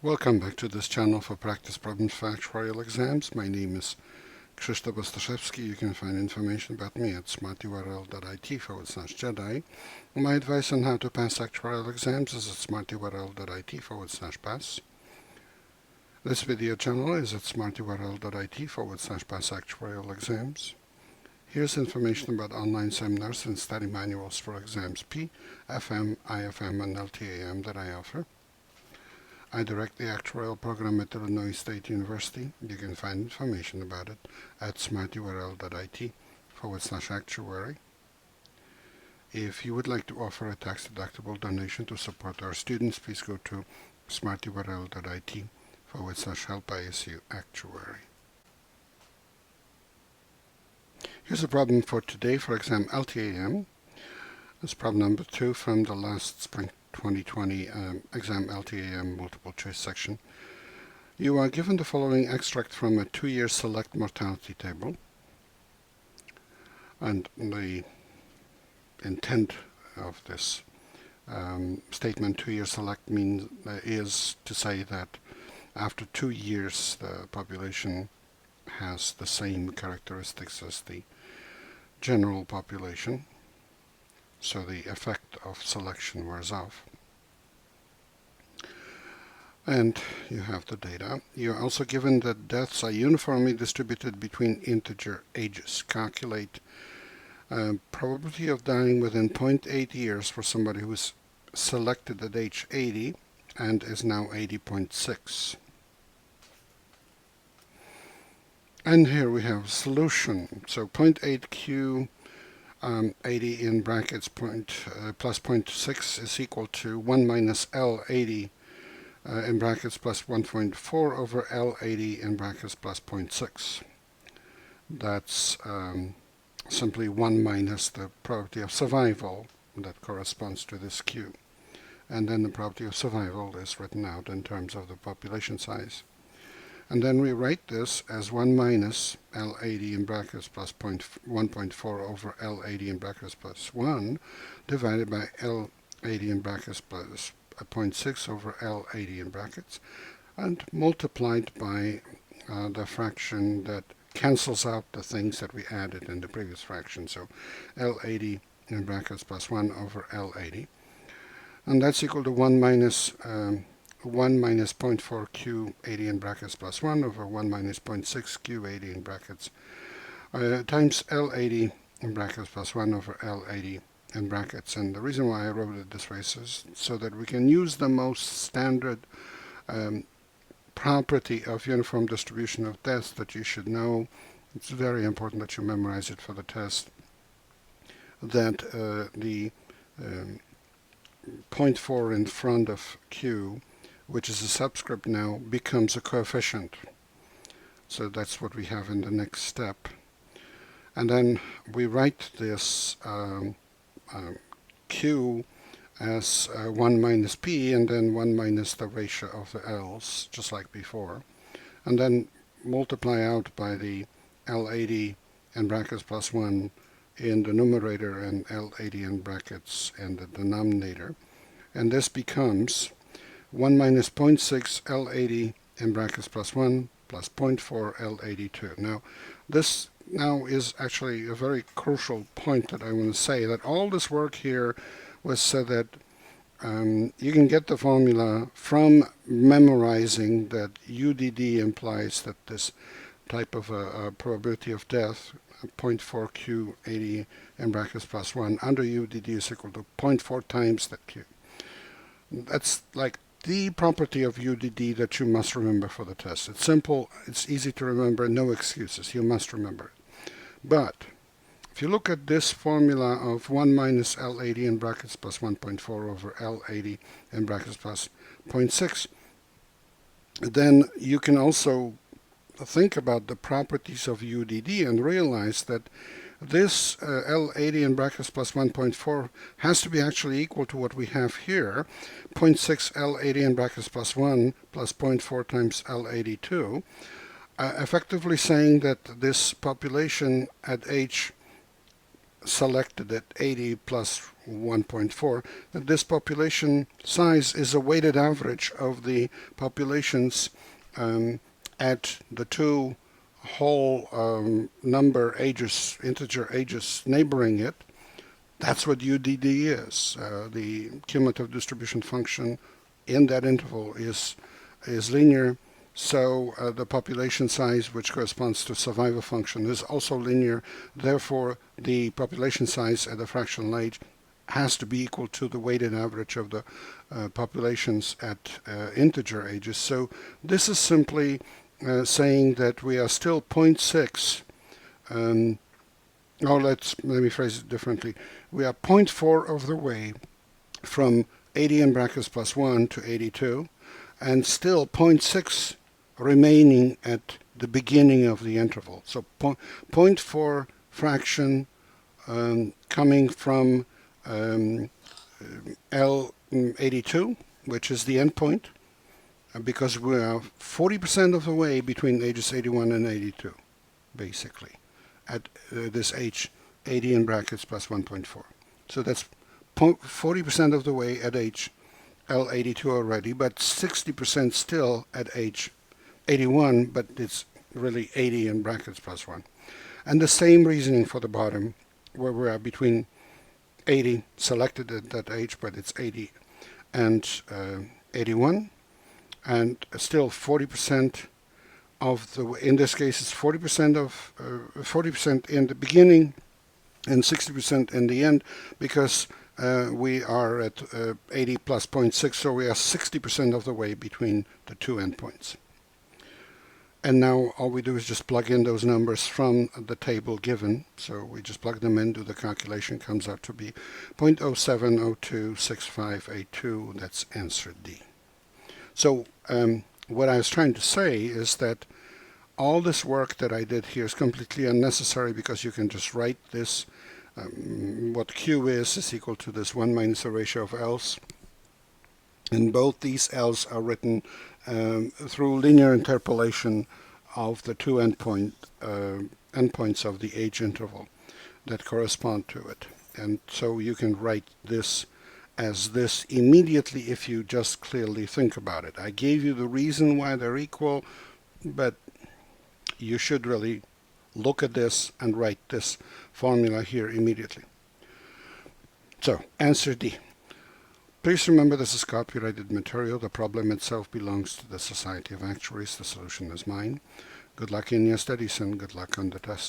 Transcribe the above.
Welcome back to this channel for practice problems for actuarial exams. My name is Krzysztof Ostaszewski. You can find information about me at smarturl.it/Jedi. My advice on how to pass actuarial exams is at smarturl.it/pass. This video channel is at smarturl.it/pass actuarial exams. Here's information about online seminars and study manuals for exams P, FM, IFM, and LTAM that I offer. I direct the Actuarial program at Illinois State University. You can find information about it at smarturl.it/actuary. If you would like to offer a tax-deductible donation to support our students, please go to smarturl.it/help-ISU-actuary. Here's a problem for today for exam LTAM. This is problem number 2 from the last spring 2020 exam LTAM multiple choice section. You are given the following extract from a 2-year select mortality table, and the intent of this statement 2-year select is to say that after 2 years the population has the same characteristics as the general population, so the effect of selection wears off. And you have the data. You're also given that deaths are uniformly distributed between integer ages. Calculate probability of dying within 0.8 years for somebody who's selected at age 80 and is now 80.6. And here we have a solution. So 0.8 Q 80 in brackets plus 0.6 is equal to 1 minus L 80 in brackets plus 1.4 over L 80 in brackets plus 0.6. That's simply 1 minus the probability of survival that corresponds to this Q. And then the probability of survival is written out in terms of the population size. And then we write this as 1 minus L80 in brackets plus 1.4 over L80 in brackets plus 1 divided by L80 in brackets plus 0.6 over L80 in brackets, and multiplied by the fraction that cancels out the things that we added in the previous fraction. So L80 in brackets plus 1 over L80. And that's equal to 1 minus 0.4 Q80 in brackets plus 1 over 1 minus 0.6 Q80 in brackets times L80 in brackets plus 1 over L80 in brackets. And the reason why I wrote it this way is so that we can use the most standard property of uniform distribution of deaths that you should know. It's very important that you memorize it for the test, that the 0.4 in front of Q, which is a subscript now, becomes a coefficient. So that's what we have in the next step. And then we write this Q as 1 minus P, and then 1 minus the ratio of the L's, just like before. And then multiply out by the L80 in brackets plus 1 in the numerator and L80 in brackets in the denominator. And this becomes 1 minus 0.6 L80 in brackets plus 1 plus 0.4 L82. Now, this is actually a very crucial point that I want to say, that all this work here was so that you can get the formula from memorizing that UDD implies that this type of a probability of death, 0.4 Q80 in brackets plus 1, under UDD is equal to 0.4 times that Q. That's like the property of UDD that you must remember for the test. It's simple, it's easy to remember, no excuses, you must remember it. But if you look at this formula of 1 minus L80 in brackets plus 1.4 over L80 in brackets plus 0.6, then you can also think about the properties of UDD and realize that this L80 in brackets plus 1.4 has to be actually equal to what we have here, 0.6 L80 in brackets plus 1 plus 0.4 times L82, effectively saying that this population at age selected at 80 plus 1.4, that this population size is a weighted average of the populations at the two whole number ages, integer ages neighboring it. That's what UDD is. The cumulative distribution function in that interval is linear. So the population size, which corresponds to survival function, is also linear. Therefore, the population size at the fractional age has to be equal to the weighted average of the populations at integer ages. So this is simply saying that we are still 0.6. Let me phrase it differently. We are 0.4 of the way from 80 in brackets plus 1 to 82, and still 0.6 remaining at the beginning of the interval. So 0.4 fraction coming from L82, which is the endpoint, because we are 40% of the way between ages 81 and 82, basically, at this age 80 in brackets plus 1.4. So that's 40% of the way at age L82 already, but 60% still at age 81, but it's really 80 in brackets plus 1. And the same reasoning for the bottom, where we are between 80 selected at that age, but it's 80 and 81, and still 40% of the, in this case it's 40% of 40% in the beginning and 60% in the end, because we are at 80 plus 0.6, so we are 60% of the way between the two endpoints. And now all we do is just plug in those numbers from the table given. So we just plug them in, do the calculation, comes out to be 0.07026582. That's answer D. So what I was trying to say is that all this work that I did here is completely unnecessary, because you can just write this. What Q is equal to this 1 minus the ratio of L's. And both these L's are written through linear interpolation of the two endpoints of the age interval that correspond to it. And so you can write this as this immediately if you just clearly think about it. I gave you the reason why they're equal, but you should really look at this and write this formula here immediately. So, answer D. Please remember this is copyrighted material. The problem itself belongs to the Society of Actuaries. The solution is mine. Good luck in your studies and good luck on the test.